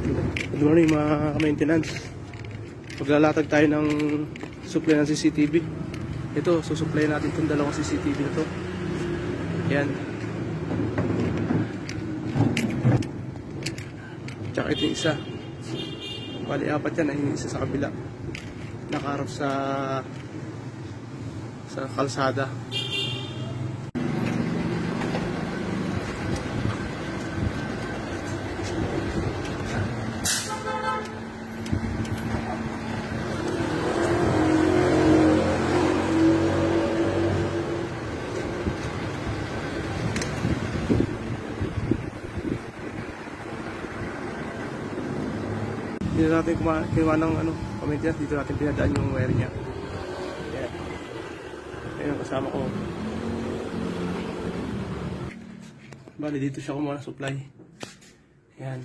Good morning mga maintenance. Maglalatag tayo ng supply ng CCTV. Ito, susupply natin itong dalawang CCTV na to. Yan. Tsaka ito yung isa. Bali, apat yan. Ay isa sa kabila. Nakaharap sa kalsada. Dito natin kinuha ng comment yan. Dito natin pinadaan yung wire niya. Ayan. Ayan ang kasama ko. Bali dito siya kumuha ng supply. Ayan.